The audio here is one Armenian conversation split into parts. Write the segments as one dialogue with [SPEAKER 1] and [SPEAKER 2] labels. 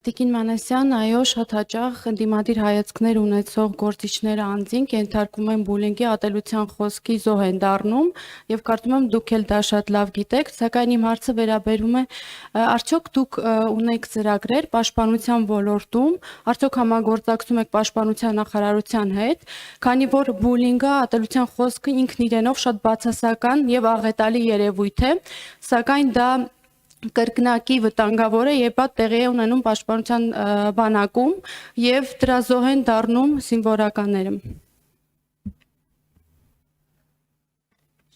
[SPEAKER 1] Տիկին Մանասյան, այո, շատ հաճախ ընդդիմադիր հայացքներ ունեցող գործիչները անձին կենթարկվում են բուլինգի, ատելության խոսքի զոհ են դառնում եւ կարծում եմ դուք էլ դա շատ լավ գիտեք, սակայն իմ հարցը վերաբերում է արդյոք դուք ունեք ծրագրեր պաշտպանության ոլորտում, արդյոք համագործակցում եք պաշտպանության նախարարության հետ, քանի որ բուլինգը, ատելության խոսքը ինքն իրենով շատ բացասական եւ աղետալի երևույթ է, սակայն դա կրկնակի վտանգավոր է, երբ տեղի է ունենում պաշտպանության բանակում եւ դրա զոհ են դառնում զինվորականները։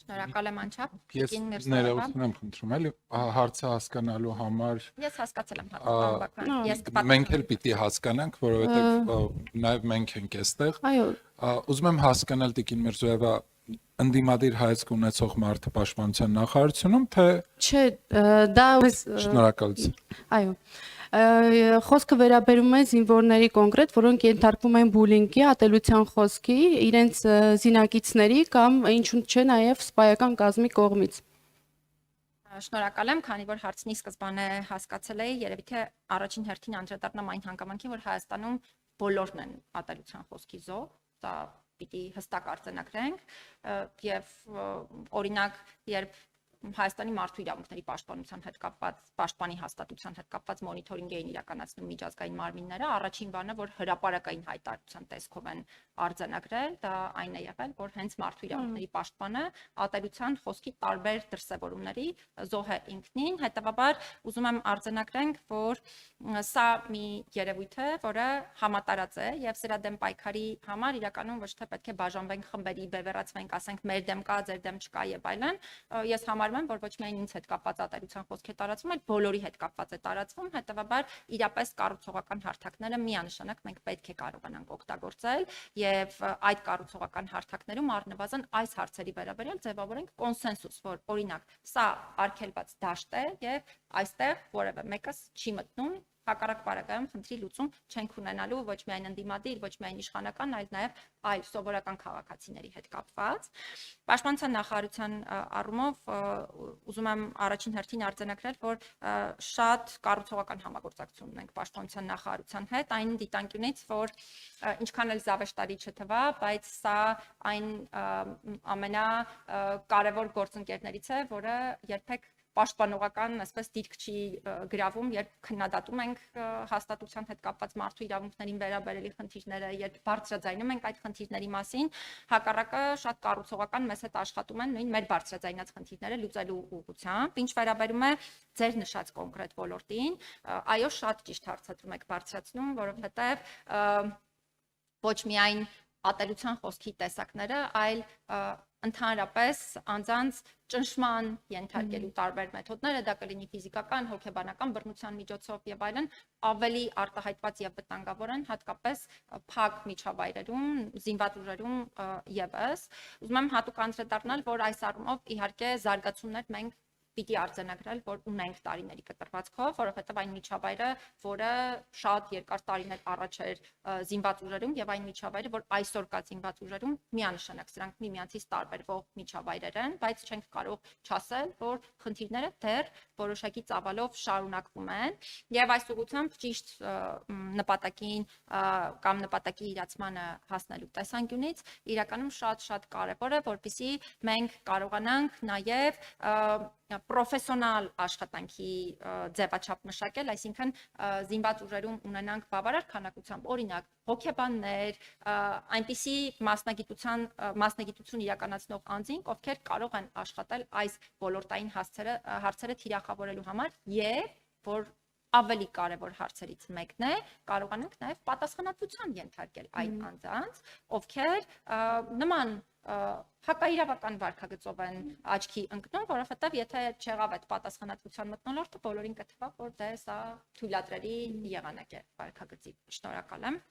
[SPEAKER 2] Շնորհակալ եմ անչափ։
[SPEAKER 3] Ես ներողություն եմ խնդրում, էլի հարցը հասկանալու համար։
[SPEAKER 2] Ես հասկացել եմ հարցը, ես
[SPEAKER 3] մենք էլ պիտի հասկանանք, որովհետեւ նաեւ մենք ենք այստեղ։
[SPEAKER 1] Այո։
[SPEAKER 3] Ուզում եմ հասկանալ Տիկին Միրզոևա ընդդիմադիր հայացք ունեցող մարդը պաշտպանության նախարարությունում, թե
[SPEAKER 1] չէ, դա
[SPEAKER 3] շնորհակալություն։
[SPEAKER 1] Այո։ Խոսքը վերաբերում է զինվորների կոնկրետ, որոնք ենթարկվում են բուլինգի, ատելության խոսքի, իրենց զինակիցների կամ ինչու՞ չէ նաև սպայական կազմի կողմից։
[SPEAKER 2] Շնորհակալ եմ, քանի որ հարցնի սկզբանե հասկացել էի, երևի թե առաջին հերթին անդրադառնամ այն հանգամանքին, որ Հայաստանում բոլորն են ատելության խոսքի զոհ, դա պիտի հստակ արձանագրենք եւ օրինակ երբ Հայաստանի մարդու իրավունքների պաշտպանության հետ կապված պաշտպանի հաստատության հետ կապված մոնիթորինգ էին իրականացնում միջազգային մարմինները, առաջին բանը, որ հրապարակային հայտարարության տեսքով են արձանագրել, դա այն է եղել, որ հենց մարդու իրավունքների պաշտպանը ատելության խոսքի տարբեր դրսևորումների զոհ է ինքնին, հետեւաբար ուզում եմ արձանագրենք, որ սա մի երևույթ է, որը համատարած է եւ սրա դեմ պայքարի համար իրականում ոչ թե պետք է բաժանվենք խմբերի, բևեռացվենք, ասենք մեր դեմ կա, ձեր դեմ չկա եւ այլն, ես համարում եմ, որ ոչ միայն ինձ հետ կապված ատելության խոսք է տարածվում, այլ բոլորի հետ կապված է տարածվում, հետեւաբար իրապես կառուցողական հարթակները միանշանակ մենք պետք է կարողանանք օգտագործել եւ այդ կառուցողական հարթակներում առնվազն այս հարցերի վերաբերյալ ձևավորենք կոնսենսուս, որ օրինակ սա արգելված դաշտ է եւ այստեղ որևէ մեկը չի մտնում հակառակ պարագայում խնդրի լուծում չենք ունենալու ոչ միայն ընդդիմադիր, ոչ միայն իշխանական, այլ նաև այլ սովորական քաղաքացիների հետ կապված։ Պաշտպանության նախարարության առումով ուզում եմ առաջին հերթին արձանագրել, որ շատ կառուցողական համագործակցություն ունենք պաշտպանության նախարարության հետ, այն դիտանկյունից, որ ինչքան էլ զավեշտարի չթվա, բայց սա այն ամենակարևոր գործընկերներից է, որը երբեք պաշտպանողական, այսպես դիրք չի գրավում, երբ քննադատում ենք հաստատության հետ կապված մարդու իրավունքներին վերաբերելի խնդիրները, երբ բարձրաձայնում ենք այդ խնդիրների մասին, հակառակը շատ կառուցողական մեզ հետ աշխատում են նույն մեր բարձրաձայնած խնդիրները լուծելու ուղղությամբ, ինչ վերաբերում է ձեր նշած կոնկրետ ոլորտին, այո, շատ ճիշտ հարցադրում եք բարձրացնում, որովհետև ոչ միայն ատելության խոսքի տեսակները, այլ ընդհանրապես անձանց ճնշման ենթարկելու տարբեր մեթոդները, դա կլինի ֆիզիկական, հոգեբանական բռնության միջոցով եւ այլն, ավելի արտահայտված եւ վտանգավոր են հատկապես փակ միջավայրերում, զինված ուժերում եւս։ Ուզում եմ հատուկ անդրադառնալ, որ այս առումով իհարկե զարգացումներ մենք պիտի արձանագրել, որ ունենք տարիների կտրվածքով, որովհետև այն միջավայրը, որը շատ երկար տարիներ առաջ էր զինված ուժերում եւ այն միջավայրը, որ այսօր կա զինված ուժերում, միանշանակ սրանք միմյանցից տարբերվող միջավայրեր են, բայց չենք կարող չասել, որ խնդիրները դեռ որոշակի ծավալով շարունակվում են եւ այս ուղղությամբ ճիշտ նպատակին կամ նպատակի իրացմանը հասնելու տեսանկյունից իրականում շատ կարեւոր է, որպեսզի մենք կարողանանք նաեւ պրոֆեսիոնալ աշխատանքի ձևաչափ մշակել, այսինքն զինված ուժերում ունենանք բավարար քանակությամբ, օրինակ հոգեբաններ, այնպիսի մասնագիտություն իրականացնող անձինք, ովքեր կարող են աշխատել այս ոլորտային հարցերը թիրախավորելու համար եւ որ ավելի կարևոր հարցերից մեկն է, կարողանանք նաև պատասխանատվության ենթարկել այն անձանց, ովքեր նման հակաիրավական վարքագծով են աչքի ընկնում, որովհետև եթե չեղավ այդ պատասխանատվության մթնոլորտը, բոլորին կթվա, որ դե սա թույլատրելի եղանակ է վարքագծի։ Շնորհակալ եմ։